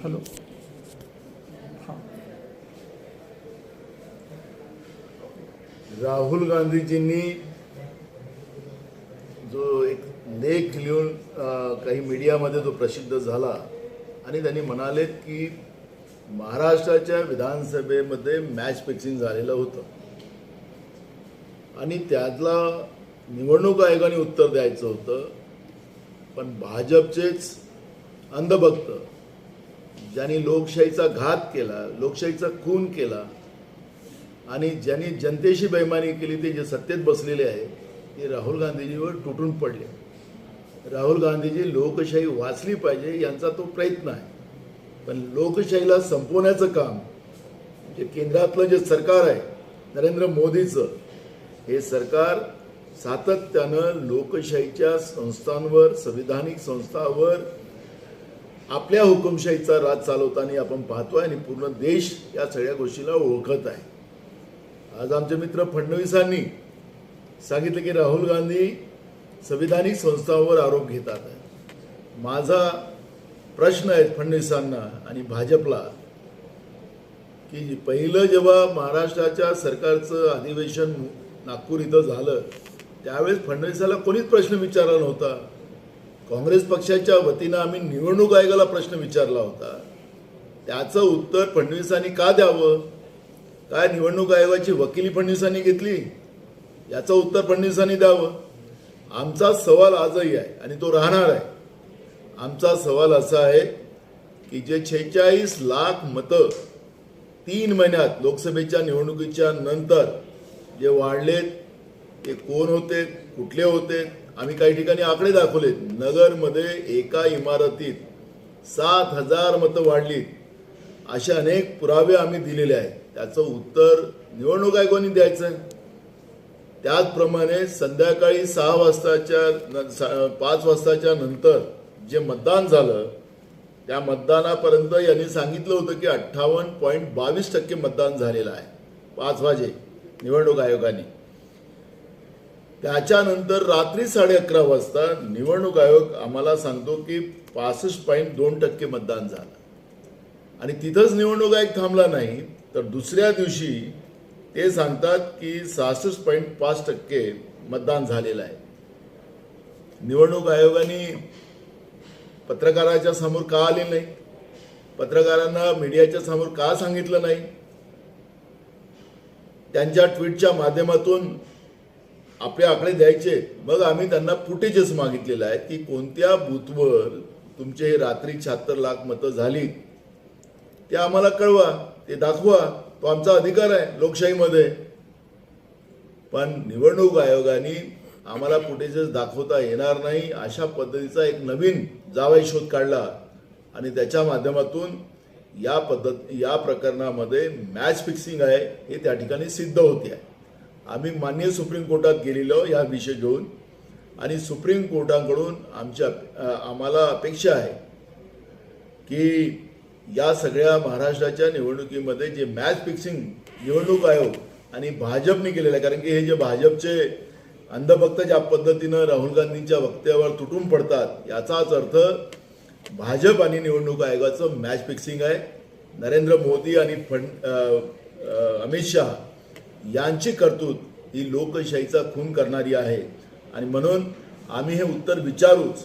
Hello हां राहुल गांधीजींनी जो एक लेख लिहून काही मीडियामध्ये जो प्रसिद्ध झाला आणि त्यांनी म्हणालेत की महाराष्ट्राच्या विधानसभेमध्ये मॅच फिक्सिंग झालेलं होतं आणि त्यातला निवडणूक आयोगाने उत्तर द्यायचं होतं, पण भाजपचेच अंधभक्त ज्यांनी लोकशाहीचा घात केला, लोकशाहीचा खून केला आणि ज्यांनी जनतेशी बेईमानी केली, ते जे सत्तेत बसलेले आहे ते राहुल गांधीजीवर तुटून पडले. राहुल गांधीजी लोकशाही वाचली पाहिजे यांचा तो प्रयत्न आहे, पण लोकशाहीला संपवण्याचं काम जे केंद्रातलं जे सरकार आहे नरेंद्र मोदीचं, हे सरकार सातत्यानं लोकशाहीच्या संस्थांवर, संविधानिक संस्थांवर आपल्या हुकुमशाहीचा राज चालवताना आपण पाहतोय आणि पूर्ण देश या सगळ्या गोष्टीला ओळखत आहे. आज आमचे मित्र फडणवीसांनी सांगितलं की राहुल गांधी संविधानिक संस्थांवर आरोप घेतात आहे. माझा प्रश्न आहे फडणवीसांना आणि भाजपला की पहिलं जेव्हा महाराष्ट्राच्या सरकारचं अधिवेशन नागपूर इथं झालं त्यावेळेस फडणवीसाला कोणीच प्रश्न विचारला नव्हता. काँग्रेस पक्षाच्या वतीनं आम्ही निवडणूक आयोगाला प्रश्न विचारला होता, त्याचं उत्तर फडणवीसांनी का द्यावं? काय निवडणूक आयोगाची वकिली फडणवीसांनी घेतली? याचं उत्तर फडणवीसांनी द्यावं. आमचा सवाल आजही आहे आणि तो राहणार आहे. आमचा सवाल असा आहे की जे 46 लाख मतं 3 महिन्यात लोकसभेच्या निवडणुकीच्या नंतर जे वाढलेत ते कोण होते, कुठले होते? आम्ही काही ठिकाणी आकडे दाखवलेत. नगरमध्ये एका इमारतीत 7,000 मतं वाढलीत, असे अनेक पुरावे आम्ही दिलेले आहेत. त्याचं उत्तर निवडणूक आयोगाने द्यायचं. त्याचप्रमाणे संध्याकाळी 5 वाजताच्या नंतर जे मतदान झालं त्या मतदानापर्यंत यांनी सांगितलं होतं की 58.22% मतदान झालेलं आहे 5 वाजे निवडणूक आयोगाने. त्याच्यानंतर रात्री 11:30 वाजता निवडणूक आयोग आम्हाला सांगतो की 65.2% मतदान झालं आणि तिथंच निवडणूक आयोग थांबला नाही, तर दुसऱ्या दिवशी ते सांगतात की 66.5% मतदान झालेलं आहे. निवडणूक आयोगाने पत्रकाराच्या समोर का आले नाही? पत्रकारांना मीडियाच्या समोर का सांगितलं नाही? त्यांच्या ट्विटच्या माध्यमातून आपले आकडे द्यायचे. मग आम्ही त्यांना फुटेजेस मागितलेलं आहे की कोणत्या बूथवर तुमचे हे रात्री 76 लाख मतं झाली ते आम्हाला कळवा, ते दाखवा. तो आमचा अधिकार आहे लोकशाहीमध्ये. पण निवडणूक आयोगाने आम्हाला फुटेजेस दाखवता येणार नाही अशा पद्धतीचा एक नवीन जावाई शोध काढला आणि त्याच्या माध्यमातून या प्रकरणामध्ये मॅच फिक्सिंग आहे हे त्या ठिकाणी सिद्ध होते आहे. आम्ही माननीय सुप्रीम कोर्टात गेलेलो या विषय घेऊन आणि सुप्रीम कोर्टाकडून आम्हाला अपेक्षा आहे की या सगळ्या महाराष्ट्राच्या निवडणुकीमध्ये जे मॅच फिक्सिंग निवडणूक आयोग आणि भाजपने केलेलं आहे, कारण की हे जे भाजपचे अंधभक्त ज्या पद्धतीनं राहुल गांधींच्या वक्तव्यावर तुटून पडतात, याचाच अर्थ भाजप आणि निवडणूक आयोगाचं मॅच फिक्सिंग आहे. नरेंद्र मोदी आणि अमित शहा यांची कर्तृत्व ही लोकशाहीचा खून करणारी आहे आणि म्हणून आम्ही हे उत्तर विचारूच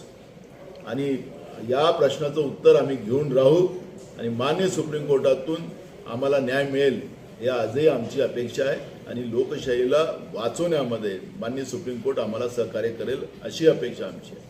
आणि या प्रश्नाचं उत्तर आम्ही घेऊन राहू आणि माननीय सुप्रीम कोर्टातून आम्हाला न्याय मिळेल हे आजही आमची अपेक्षा आहे आणि लोकशाहीला वाचवण्यामध्ये माननीय सुप्रीम कोर्ट आम्हाला सहकार्य करेल अशी अपेक्षा आमची आहे.